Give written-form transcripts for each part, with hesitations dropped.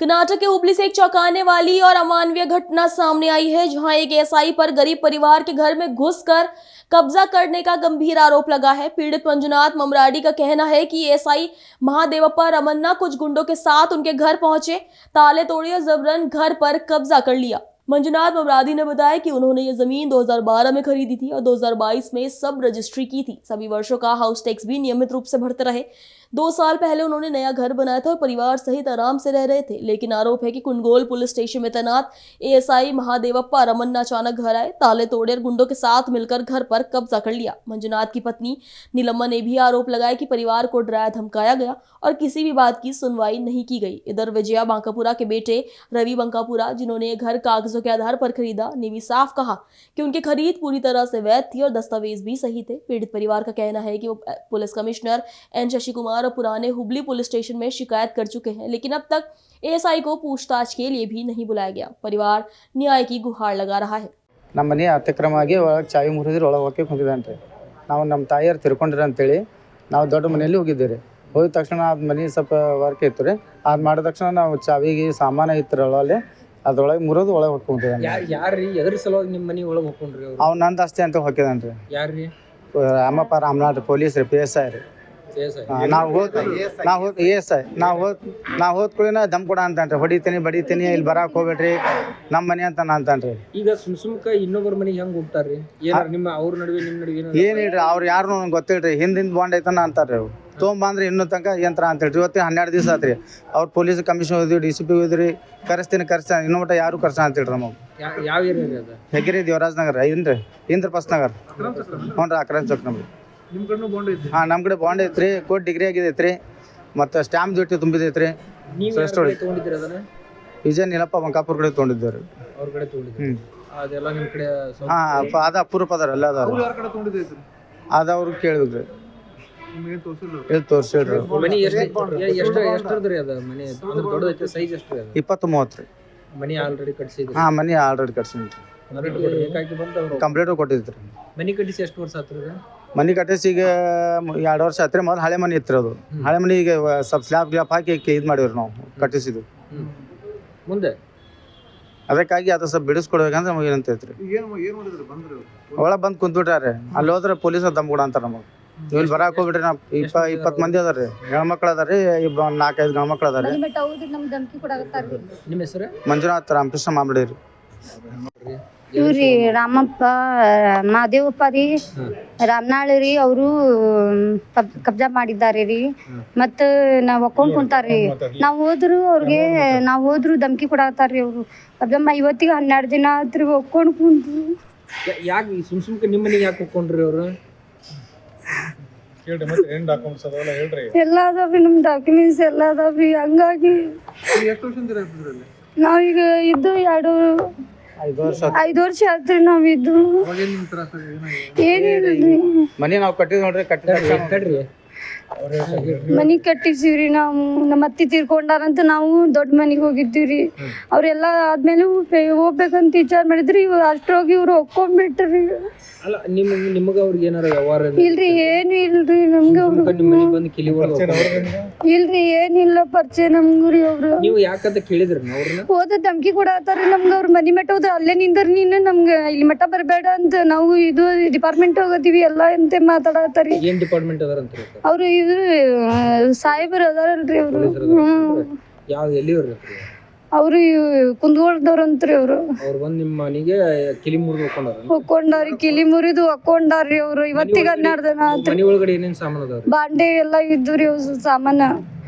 कर्नाटक के हुबली से एक चौंकाने वाली और अमानवीय घटना सामने आई है, जहां एक एएसआई पर गरीब परिवार के घर में घुसकर कब्जा करने का गंभीर आरोप लगा है। पीड़ित मंजुनाथ ममराडी का कहना है कि एएसआई महादेवप्पा रमन्ना कुछ गुंडों के साथ उनके घर पहुंचे, ताले तोड़े और जबरन घर पर कब्जा कर लिया। मंजुनाथ ममराडी ने बताया कि उन्होंने ये जमीन 2012 में खरीदी थी और 2022 में सब रजिस्ट्री की थी। सभी वर्षों का हाउस टैक्स भी नियमित रूप से भरते रहे। 2 साल पहले उन्होंने नया घर बनाया था और परिवार सहित आराम से रह रहे थे, लेकिन आरोप है कि कुंडगोल पुलिस स्टेशन में तैनात एएसआई महादेवप्पा रमन्ना अचानक घर आए, ताले तोड़े और गुंडों के साथ मिलकर घर पर कब्जा कर लिया। मंजुनाथ की पत्नी नीलम्मा ने भी आरोप लगाया कि परिवार को डराया धमकाया गया और किसी भी बात की सुनवाई नहीं की गई। इधर विजया बांकापुरा के बेटे रवि बांकापुरा, जिन्होंने ये घर कागजों के आधार पर खरीदा, ने भी साफ कहा कि उनकी खरीद पूरी तरह से वैध थी और दस्तावेज भी सही थे। पीड़ित परिवार का कहना है कि वो police commissioner N Shashi Kumar और पुराने हुबली पुलिस स्टेशन में शिकायत कर चुके हैं, लेकिन अब तक एएसआई को पूछताछ के लिए भी नहीं बुलाया गया। परिवार न्याय की गुहार लगा रहा है। ನಮ್ಮ ಮನೆ ಅತಿಕ್ರಮವಾಗಿ ಒಳಗೆ ಚಾವಿ ಮುರಿದ್ರೆ ಒಳಗೆ ಹೋಗಿ ಕುಂತಿದ್ದಾನ್ರಿ. ನಾವು ನಮ್ಮ ತಾಯಿಯರು ತಿರ್ಕೊಂಡ್ರಿ ಅಂತೇಳಿ ನಾವು ದೊಡ್ಡ ಮನೆಯಲ್ಲಿ ಹೋಗಿದ್ದೀವಿ. ಹೋದ ತಕ್ಷಣ ಅದು ಮನೆ ಸ್ವಲ್ಪ ವರ್ಕ್ ಇತ್ತು ರೀ. ಅದು ಮಾಡಿದ ತಕ್ಷಣ ನಾವು ಚಾವಿಗೆ ಸಾಮಾನು ಇತ್ತು ಒಳಗೆ, ಅದ್ರೊಳಗೆ ಮುರಿದು ಒಳಗೆ ಹೋಗಿ ಕುಂತಿದ್ದಾನೆ. ಯಾರ್ರಿ ಎದ್ರ ಸಲುವಾಗಿ ನಿಮ್ಮ ಮನೆ ಒಳಗೆ ಹೋಗ್ಕೊಂಡ್ರಿ ಅವ್ರು? ಅವ್ನು ನಂದು ಆಸ್ತಿ ಅಂತ ಹೋಗಿದ್ದಾನ್ರಿ. ಯಾರ್ರಿ? ರಾಮಪ್ಪ ರಾಮನಾಥ್ ಪೊಲೀಸ್ ರೀ, PSI ರೀ. ನಾವು ಹೋದ ಕೂಡಲೇ ದಮ್ ಕೊಡ ಅಂತಾನ್ರಿ. ಹೊಡಿತೀನಿ ಬಡಿತೀನಿ, ಇಲ್ಲಿ ಬರಕ್ಕೆ ಹೋಗ್ಬೇಡ್ರಿ, ನಮ್ಮ ಮನೆ ಅಂತ ಅಂತಾನ್ರಿ. ಈಗ ಸುಮ್ಕ ಇನ್ನೊಬ್ಬರ ಮನೆಗೆ ಹೆಂಗ್ ಹೋಗ್ತಾರ್ರಿ? ಏನಾರ ನಿಮ್ಮ ಅವ್ರ ನಡುವೆ ನಿಮ್ಮ ನಡುವೆ ಏನಿಲ್ರಿ, ಅವ್ರು ಯಾರು ನನಗೆ ಗೊತ್ತಿಲ್ರಿ. ಹಿಂದಿಂದ ಬಾಂಡ್ ಐತನ ಅಂತಾರ್ರಿ. ಅವ್ರು ತೊಗೊಂಬಂದ್ರಿ ಇನ್ನೂ ತನಕ ಯಂತ್ರ ಅಂತೇಳಿ. ಇವತ್ತೇ 12 ದಿವಸ ಆತ್ರಿ. ಅವ್ರು ಪೊಲೀಸ್ ಕಮಿಷನ್ ಹೋದ್ವಿ, DCP ಹೋದ್ರಿ, ಕರೆಸ್ತೀನಿ ಇನ್ನೂ ಮಟ್ಟ ಯಾರು ಕರ್ಸ ಅಂತೇಳ್ರಿ. ನಮಗೆ ಯಾವ ಏರಿಯಾ ಅದು? ಹೆಗ್ಗಿರಿ ದೇವರಾಜ್ ನಗರ ಏನ್ರಿ, ಇಂದ್ರಪ್ರಸ್ಥ ನಗರ. ಹ್ಞೂ ರೀ, ಅಕ್ರಾಂತ್ ಚೌಕ್ ನಮ್ಗೆ. ಹಾಂ, ನಮ್ಮ ಕಡೆ ಬಾಂಡ್ ಐತ್ರಿ, ಕೋರ್ಟ್ ಡಿಗ್ರಿ ಆಗಿದೈತ್ರಿ, ಮತ್ತು ಸ್ಟ್ಯಾಂಪ್ ಡ್ಯೂಟಿ ತುಂಬಿದೈತ್ರಿ. ವಿಜಯ ನೀಲಪ್ಪ ಬಂಕಾಪುರ ಕಡೆ ತೊಗೊಂಡಿದ್ದೇವೆ ರೀ. ಅವ್ರ ಕಡೆ ತೊಗೊಂಡಿದ್ದೀವಿ. ಅದೆಲ್ಲ ನಿಮ್ಮ ಕಡೆ? ಹಾಂ, ಅದು ಅಪೂರ್ವ ಅದಾರ ಎಲ್ಲ ಅದಾರ. ಅದು ಅವ್ರಿಗೆ ಕೇಳ್ಬೇಕ್ರಿ, ಇಲ್ಲಿ ತೋರಿಸಿಡ್ರಿ. ಮನೆ ಎಷ್ಟರದ್ರಿ ಅದ ಮನೆ? ಅಂದ್ರೆ ದೊಡ್ಡದೈತೆ, ಸೈಜ್ ಎಷ್ಟು? 20-30 ರೀ. ಮನೆ ಆಲ್ರೆಡಿ ಕಟ್ಸಿದ್ರಿ? ಹಾಂ, ಮನೆ ಆಲ್ರೆಡಿ ಕಟ್ಸಿನಿ ರೀ. ಕಂಪ್ಲೀಟ್ ಕೊಟ್ಟಿದ್ರಿ. ಮನೆ ಕಟ್ಟಿಸಿ ಎಷ್ಟು ವರ್ಷ ಆತ್ರಿ? ಮನೆ ಕಟ್ಟಿಸಿ ಈಗ 2 ವರ್ಷ ಆತ್ರಿ. ಮೊದಲು ಹಳೆ ಮನೆ ಇತ್ತು. ಅದು ಹಳೆ ಮನೆ ಈಗ ಸ್ವಲ್ಪ ಸ್ಲ್ಯಾಬ್ ಹಾಕಿ ಇದು ಮಾಡಿವ್ರಿ, ನಾವು ಕಟ್ಟಿಸಿದ್ವಿ. ಮುಂದೆ ಅದಕ್ಕಾಗಿ ಅದು ಸ್ವಲ್ಪ ಬಿಡಿಸ್ಕೊಡ್ಬೇಕಂದ್ರೆ ನಮಗೆ ಏನಂತ ಐತ್ರಿ. ಒಳಗೆ ಬಂದು ಕುಂತ್ಬಿಟ್ಟಾರೆ. ಅಲ್ಲಿ ಹೋದ್ರೆ ಪೊಲೀಸರು ದಮ್ ಕೂಡ ಅಂತಾರೆ ನಮಗೆ. ನೀವು ಇಲ್ಲಿ ಬರಕ್ಕೆ ಹೋಗ್ಬಿಟ್ರಿ. ನಾವು 20 ಮಂದಿ ಅದಾರ ರೀ, ಹೆಣ್ಮಕ್ಳು ಅದಾರ ರೀ, 4-5 ಗಂಡ್ಮಕ್ಳು ಅದಾರ ರೀ. ನಿಮ್ಮ ಹೆಸರು? ಮಂಜುನಾಥ್ ರಾಮಕೃಷ್ಣ ಮಾಮಡಿ ರೀ. ಇವ್ರಿ ರಾಮಪ್ಪ ಮಹಾದೇವಪ್ಪ ರೀ, ರಾಮನಾಳ್ ರೀ, ಅವರು ಕಬ್ಜಾ ಮಾಡಿದ್ದಾರೆ ರೀ. ಮತ್ತು ನಾವು ಒಕ್ಕೊಂಡ್ ಕುಂತಾರ್ರಿ. ನಾವು ಹೋದ್ರು ಧಮ್ಕಿ ಕೊಡತ್ತಾರ್ರಿ. ಅವರು ಕಬ್ಜಾ ಇವತ್ತಿಗೆ 12 ದಿನ ಆತ್ರಿ ಒಕ್ಕೊಂಡ್ ಕುಂತು. ಯಾಕೆ ಸುಮ್ಕ ನಿಮ್ಮ ಮನೆಗೆ ಯಾಕೆ ಒಕ್ಕೊಂಡ್ರಿ ಅವರು? ಎಲ್ಲ ಅದಾವ್ರಿ, ನಮ್ ಡಾಕ್ಯುಮೆಂಟ್ಸ್ ಎಲ್ಲ ಅದಾವ್ರಿ. ಹಂಗಾಗಿ ನಾವೀಗ ಇದ್ದು 5 ವರ್ಷ ಆತ್ರಿ ನಾವಿದ್ದು. ಏನಿಲ್ರಿ, ಮನೆ ನಾವು ಕಟ್ಟಿದ್ ನೋಡ್ರಿ. ಕಟ್ರಿ ಮನಿ ಕಟ್ಟಿಸಿವ್ರಿ ನಾವು. ನಮ್ಮ ಅತ್ತಿ ತೀರ್ಕೊಂಡಾರಂತ ನಾವು ದೊಡ್ಡ ಮನೆಗೆ ಹೋಗಿದ್ದೀವ್ರಿ. ಅವ್ರೆಲ್ಲ ಆದ್ಮೇಲೆ ಹೋಗ್ಬೇಕಂತ ವಿಚಾರ ಮಾಡಿದ್ರಿ. ಅಷ್ಟ್ರೋಗಿ ಇವ್ರು ಒಕ್ಕೊಂಡ್ಬಿಟ್ರಿ. ಅಲ್ಲ, ನಿಮಗ ಅವ್ರಿಗೆ ಏನಾರ ವ್ಯವಹಾರ? ಇಲ್ರಿ, ಏನು ಇಲ್ರಿ ನಮ್ಗೆ. ಅವ್ರು ಇಲ್ರಿ, ಏನಿಲ್ಲ ಪರಿಚಯ ನಮ್ಗ್ರಿ. ಅವ್ರು ನೀವು ಯಾಕಂತ ಕೇಳಿದ್ರಿ ಅವ್ರನ್ನ? ಹೋದ ಧಮ್ಕಿ ಕೊಡತ್ತಾರ್ರಿ ನಮ್ಗೆ. ಅವ್ರ ಮನಿ ಮಟ್ಟ ಹೋದ್ರ ಅಲ್ಲೇ ನಿಂದ್ರ ನೀನು ನಮ್ಗೆ ಇಲ್ಲಿ ಮಟ್ಟ ಬರಬೇಡ ಅಂತ. ನಾವು ಇದು ಡಿಪಾರ್ಟ್ಮೆಂಟ್ ಹೋಗೋದಿವಿ ಎಲ್ಲ ಅಂತ ಮಾತಾಡತ್ತಾರಿ. ಏನ್ ಡಿಪಾರ್ಟ್ಮೆಂಟ್ ಅದಾರಂತ? ಅವ್ರು ಇದು ಸಾಹೇಬರು ಅದಾರಲ್ರಿ. ಅವ್ರು ಯಾವ ಎಲ್ಲಿವ್ರಿ? ಅವ್ರು ಕುಂದಗೋಳದವ್ರಂತ್ರಿ. ಅವ್ರು ಬಂದ್ ನಿಮ್ಮ ಮನೆಗೆ ಕಿಲಿ ಮುರಿದು ಹೊಕ್ಕೊಂಡಾರಿ. ಕಿಲಿ ಮುರಿದು ಹೊಕ್ಕೊಂಡಾರ್ರಿ ಅವ್ರು. ಇವತ್ತಿಗೆ 12 ದಿನ ಆತ್ರಿ. ಮನೆ ಒಳಗಡೆ ಏನೇನ್ ಸಾಮಾನು ಅದಾವ್ರಿ? ಬಾಂಡೆ ಎಲ್ಲ ಇದ್ದುರಿ ಸಾಮಾನ.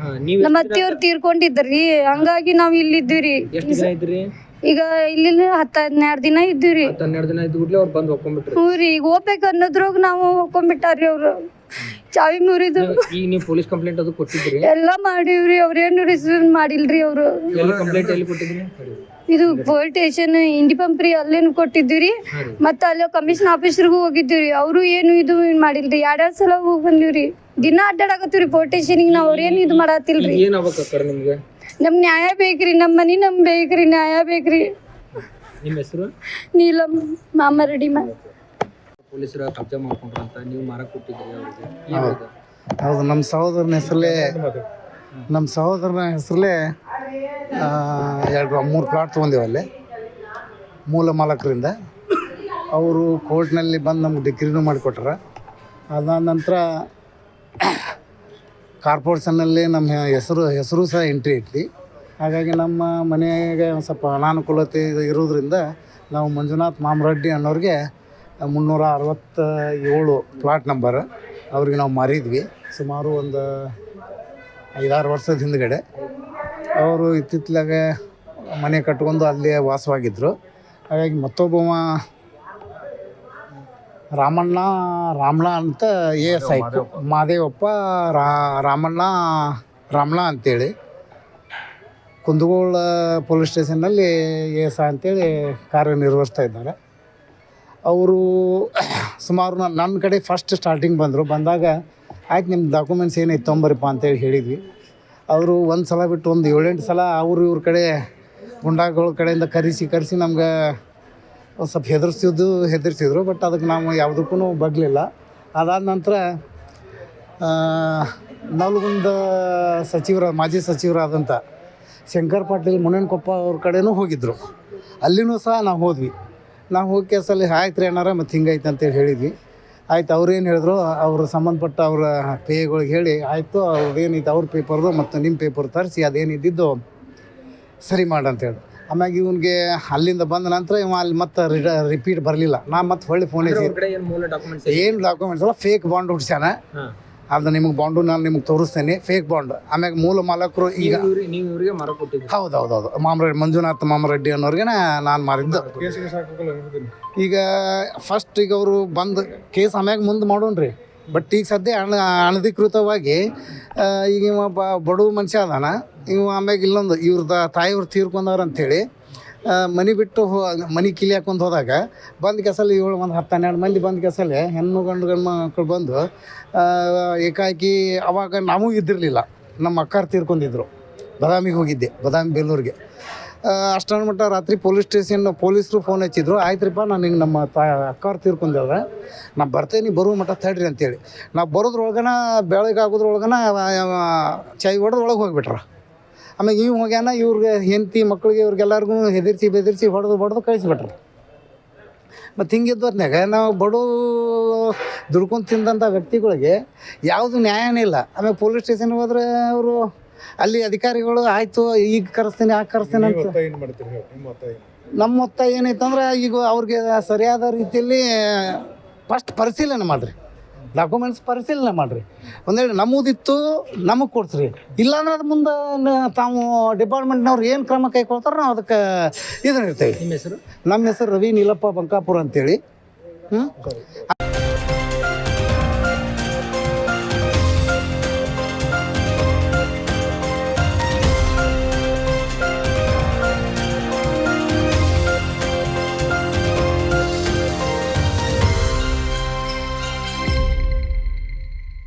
ನಮ್ಮ ಅತ್ತಿಯವ್ರು ತೀರ್ಕೊಂಡಿದ್ರಿ, ಹಂಗಾಗಿ ನಾವ್ ಇಲ್ಲಿದ್ದೀವ್ರಿ. ಎಷ್ಟು ದಿನ ಇದ್ರಿ? ಈಗ ಇಲ್ಲಿ 10-12 ದಿನ ಇದ್ದೀವ್ರಿ. 12 ದಿನ ಇದ್ಬಿಟ್ಲೆ ಅವ್ರು ಬಂದು ಹೊಕ್ಕೊಂಡ್ಬಿಟ್ರಿ? ಹ್ಞೂ ರೀ. ಈಗ ಹೋಗ್ಬೇಕು ಅನ್ನೋದ್ರಾಗ ನಾವು ಹೊಕ್ಕೊಂಡ್ಬಿಟ್ಟಾರ್ರಿ ಅವ್ರು. ಚಾವಿ ಮುರಿದು. ಈಗ ನೀವು ಪೊಲೀಸ್ ಕಂಪ್ಲೇಂಟ್ ಅದು ಕೊಟ್ಟಿದ್ರಿ? ಎಲ್ಲ ಮಾಡಿವ್ರಿ. ಅವ್ರೇನು ರಿಸೀವ್ ಮಾಡಿಲ್ರಿ. ಅವ್ರು ಕಂಪ್ಲೇಂಟ್ ಎಲ್ಲಿ ಕೊಟ್ಟಿದ್ರಿ? ಇದು ಪೊಲೀಸ್ ಸ್ಟೇಷನ್ ಇಂಡಿಪಂಪ್ರಿ ಅಲ್ಲೇನು ಕೊಟ್ಟಿದ್ದೀರಿ. ಮತ್ತೆ ಅಲ್ಲಿ ಕಮಿಷನ್ ಆಫೀಸರ್ಗೂ ಹೋಗಿದ್ದೀವ್ರಿ. ಅವರು ಏನು ಇದು ಮಾಡಿಲ್ರಿ. 2 ಸಲ ಹೋಗಿ ಬಂದಿವ್ರಿ. ದಿನ ಅಡ್ಡಾಡಕತ್ತೀವ್ರಿ ಪೊಲೀಸ್ ಸ್ಟೇಷನ್ಗೆ. ನಾವು ಅವ್ರೇನು ಇದು ಮಾಡತ್ತಿಲ್ರಿ. ಏನ್ ಆಗ್ಬೇಕ ನಿಮ್ಗೆ? ನಮ್ ನ್ಯಾಯ ಬೇಕ್ರಿ. ನಮ್ಮ ಮನಿ ನಮ್ ಬೇಕ್ರಿ, ನ್ಯಾಯ ಬೇಕ್ರಿ. ನಿಮ್ಮ ಹೆಸರು? ನೀಲಂ ಮಾಮರಡಿ. ಪೊಲೀಸರ ಕಬ್ಜಾ ಮಾಡ್ಕೊಂಡ್ರಂತ ನೀವು ಮಾರಕ್ ಕೊಟ್ಟಿದ್ರಿ ಅವ್ರಿಗೆ? ಹೌದು, ನಮ್ಮ ಸಹೋದರನ ಹೆಸರಲ್ಲೇ ಮೂರು ಪ್ಲಾಟ್ ತೊಗೊಂಡೇವೆ ಅಲ್ಲಿ ಮೂಲ ಮಾಲಕರಿಂದ. ಅವರು ಕೋರ್ಟ್ನಲ್ಲಿ ಬಂದು ನಮ್ಗೆ ಡಿಗ್ರಿನೂ ಮಾಡಿಕೊಟ್ರ. ಅದಾದ ನಂತರ ಕಾರ್ಪೊರೇಷನ್ನಲ್ಲಿ ನಮ್ಮ ಹೆಸರು ಸಹ ಎಂಟ್ರಿ ಐತಿ. ಹಾಗಾಗಿ ನಮ್ಮ ಮನೆಗೆ ಒಂದು ಸ್ವಲ್ಪ ಅನಾನುಕೂಲತೆ ಇರೋದ್ರಿಂದ ನಾವು ಮಂಜುನಾಥ್ ಮಾಮರೆಡ್ಡಿ ಅನ್ನೋರಿಗೆ 367 ಪ್ಲಾಟ್ ನಂಬರ್ ಅವ್ರಿಗೆ ನಾವು ಮಾರಿದ್ವಿ ಸುಮಾರು ಒಂದು 5-6 ವರ್ಷದ ಹಿಂದ್ಗಡೆ. ಅವರು ಇತ್ತಿತ್ತಲಾಗೆ ಮನೆ ಕಟ್ಕೊಂಡು ಅಲ್ಲೇ ವಾಸವಾಗಿದ್ದರು. ಹಾಗಾಗಿ ಮತ್ತೊಬ್ಬ ರಾಮಣ್ಣ ಅಂತ ASI ಮಾದೇವಪ್ಪ ರಾಮಣ್ಣ ಅಂತೇಳಿ ಕುಂದಗೋಳ ಪೊಲೀಸ್ ಸ್ಟೇಷನ್ನಲ್ಲಿ ASI ಅಂತೇಳಿ ಕಾರ್ಯನಿರ್ವಹಿಸ್ತಾ ಇದ್ದಾರೆ. ಅವರು ಸುಮಾರು ನನ್ನ ಕಡೆ ಫಸ್ಟ್ ಸ್ಟಾರ್ಟಿಂಗ್ ಬಂದಾಗ ಆಯ್ತು ನಿಮ್ಮ ಡಾಕ್ಯುಮೆಂಟ್ಸ್ ಏನೈತೆ ತೊಂಬರಿಪ್ಪ ಅಂತೇಳಿ ಹೇಳಿದ್ವಿ. ಅವರು ಒಂದು ಸಲ ಬಿಟ್ಟು ಒಂದು 7-8 ಸಲ ಇವ್ರ ಕಡೆ ಗುಂಡಾಗಳ ಕಡೆಯಿಂದ ಕರೆಸಿ ನಮ್ಗೆ ಒಂದು ಸ್ವಲ್ಪ ಹೆದರ್ಸಿದ್ರು. ಬಟ್ ಅದಕ್ಕೆ ನಾವು ಯಾವುದಕ್ಕೂ ಬಗ್ಲಿಲ್ಲ. ಅದಾದ ನಂತರ ನವಲಗುಂದ ಮಾಜಿ ಸಚಿವರಾದಂಥ ಶಂಕರ್ ಪಾಟೀಲ್ ಮುನೇನಕೊಪ್ಪ ಅವ್ರ ಕಡೆನೂ ಹೋಗಿದ್ದರು. ಅಲ್ಲಿನೂ ಸಹ ನಾವು ಹೋದ್ವಿ. ನಾವು ಹೋಗಿ ಕೇಸಲ್ಲಿ ಆಯ್ತು ರೀ ಏನಾರ ಮತ್ತು ಹಿಂಗೈತೆ ಅಂತೇಳಿ ಹೇಳಿದ್ವಿ. ಆಯ್ತು ಅವ್ರೇನು ಹೇಳಿದ್ರು ಅವ್ರ ಸಂಬಂಧಪಟ್ಟ ಅವ್ರ ಪೇಗಳಿಗೆ ಹೇಳಿ ಆಯಿತು ಅವ್ರದ್ದೇನೈತೆ ಅವ್ರ ಪೇಪರ್ದು ಮತ್ತು ನಿಮ್ಮ ಪೇಪರ್ ತರಿಸಿ ಅದೇನಿದ್ದಿದ್ದು ಸರಿ ಮಾಡಂತೇಳಿ. ಆಮ್ಯಾಗ ಇವನಿಗೆ ಅಲ್ಲಿಂದ ಬಂದ ನಂತರ ಇವ ಅಲ್ಲಿ ಮತ್ತೆ ರಿಪೀಟ್ ಬರಲಿಲ್ಲ. ನಾ ಮತ್ತೆ ಹೊಳ್ಳಿ ಫೋನ್ ಏನು ಡಾಕ್ಯುಮೆಂಟ್ಸ್ ಎಲ್ಲ ಫೇಕ್ ಬಾಂಡ್ ಹುಡ್ಸ್ಯಾನ. ಅದು ನಿಮಗೆ ಬಾಂಡು ನಾನು ನಿಮ್ಗೆ ತೋರಿಸ್ತೇನೆ ಫೇಕ್ ಬಾಂಡ್. ಆಮ್ಯಾಗ ಮೂಲ ಮಾಲಕರು ಈಗ ಹೌದು ಮಂಜುನಾಥ್ ಮಾಮರೆಡ್ಡಿ ಅನ್ನೋರಿಗೆ ನಾನು ಮಾರಿದ್ದು. ಈಗ ಫಸ್ಟ್ ಈಗ ಅವರು ಬಂದು ಕೇಸ್ ಆಮ್ಯಾಗ ಮುಂದೆ ಮಾಡೋಣ್ರಿ. ಬಟ್ ಈಗ ಸದ್ಯ ಅನಧಿಕೃತವಾಗಿ ಈಗ ಇವ ಬಡವ ಮನುಷ್ಯ ಅದಾನ. ಇವ ಆಮ್ಯಾಗ ಇಲ್ಲೊಂದು ಇವ್ರದ್ದು ತಾಯಿಯವ್ರು ತೀರ್ಕೊಂಡವ್ರು ಅಂಥೇಳಿ ಮನೆ ಬಿಟ್ಟು ಮನೆ ಕಿಲಿ ಹಾಕೊಂಡು ಹೋದಾಗ ಬಂದು ಕೆಸಲ್ಲಿ 10-12 ಮಂದಿ ಬಂದು ಕೆಸಲ್ಲಿ ಹೆಣ್ಣು ಗಂಡು ಮಕ್ಕಳು ಬಂದು ಏಕಾಏಕಿ ಅವಾಗ ನಾವು ಇದ್ದಿರಲಿಲ್ಲ. ನಮ್ಮ ಅಕ್ಕಾರು ತೀರ್ಕೊಂಡಿದ್ರು. ಬದಾಮಿಗೆ ಹೋಗಿದ್ದೆ, ಬದಾಮಿ ಬೇಲೂರಿಗೆ. ಅಷ್ಟರ ಮಟ್ಟ ರಾತ್ರಿ ಪೊಲೀಸರು ಫೋನ್ ಹಚ್ಚಿದ್ರು. ಆಯ್ತುರಿಪ್ಪ ನಾನು ಹಿಂಗೆ ನಮ್ಮ ಅಕ್ಕಾರು ತೀರ್ಕೊಂಡವ್ರೆ ನಾ ಬರ್ತೇನೆ ಬರುವ ಮಟ್ಟ ತಡ್ರಿ ಅಂತೇಳಿ. ನಾವು ಬರೋದ್ರೊಳಗನ ಬೆಳಗ್ಗೆ ಆಗೋದ್ರೊಳಗನ ಚಾಯ್ ಹೊಡೆದು ಒಳಗೆ ಹೋಗಿಬಿಟ್ರ. ಆಮೇಲೆ ಇವು ಹೋಗ್ಯಾನ ಇವ್ರಿಗೆ ಹೆಂಡತಿ ಮಕ್ಕಳಿಗೆ ಇವ್ರಿಗೆಲ್ಲರಿಗೂ ಬೆದರಿಸಿ ಹೊಡೆದು ಕಳಿಸ್ಬಿಟ್ರು. ಮತ್ತು ಹಿಂಗಿದ್ದು ಹೊತ್ನಾಗ ನಾವು ದುಡ್ಕೊಂಡು ತಿಂದಂಥ ವ್ಯಕ್ತಿಗಳಿಗೆ ಯಾವುದು ನ್ಯಾಯನೇ ಇಲ್ಲ. ಆಮೇಲೆ ಪೊಲೀಸ್ ಸ್ಟೇಷನ್ಗೆ ಹೋದ್ರೆ ಅವರು ಅಲ್ಲಿ ಅಧಿಕಾರಿಗಳು ಆಯಿತು ಈಗ ಕರೆಸ್ತೀನಿ ಆಗ ಕರೆಸ್ತೀನಿ ಅಂತ. ನಮ್ಮ ಮೊತ್ತ ಏನೈತಂದ್ರೆ ಈಗ ಅವ್ರಿಗೆ ಸರಿಯಾದ ರೀತಿಯಲ್ಲಿ ಫಸ್ಟ್ ಪರಿಶೀಲನೆ ಮಾಡಿರಿ, ಡಾಕ್ಯುಮೆಂಟ್ಸ್ ಪರಿಶೀಲನೆ ಮಾಡಿರಿ. ಒಂದೇಳಿ ನಮ್ಮದಿತ್ತು ನಮಗೆ ಕೊಡ್ಸ್ರಿ. ಇಲ್ಲಾಂದ್ರೆ ಅದು ಮುಂದೆ ತಾವು ಡಿಪಾರ್ಟ್ಮೆಂಟ್ನವ್ರು ಏನು ಕ್ರಮ ಕೈಗೊಳ್ತಾರೆ ನಾವು ಅದಕ್ಕೆ ಇದನ್ನ ಇರ್ತೇವೆ. ನಮ್ಮ ಹೆಸರು ರವಿ ನೀಲಪ್ಪ ಬಂಕಾಪುರ ಅಂತೇಳಿ.